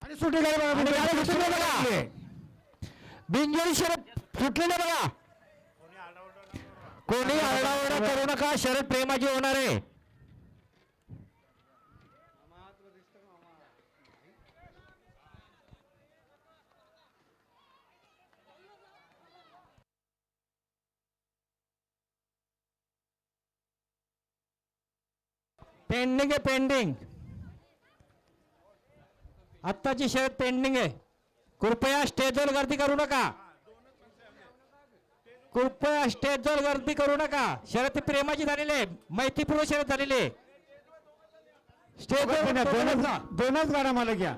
आणि सुटे गाडी बघा बिनजोडी शरद सुटलेले बघा. कोणी आरडाओरडा करू नका. शरद प्रेमाची होणार आहे. पेंडिंग आहे पेंडिंग. आत्ताची शर्यत पेंडिंग आहे. कृपया स्टेजवर गर्दी करू नका. कृपया स्टेजवर गर्दी करू नका. शर्यत प्रेमाची झालेली आहे. मैत्रीपूर्व शर्यत झालेली आहे. स्टेजवर दोनच गाड्या मला घ्या.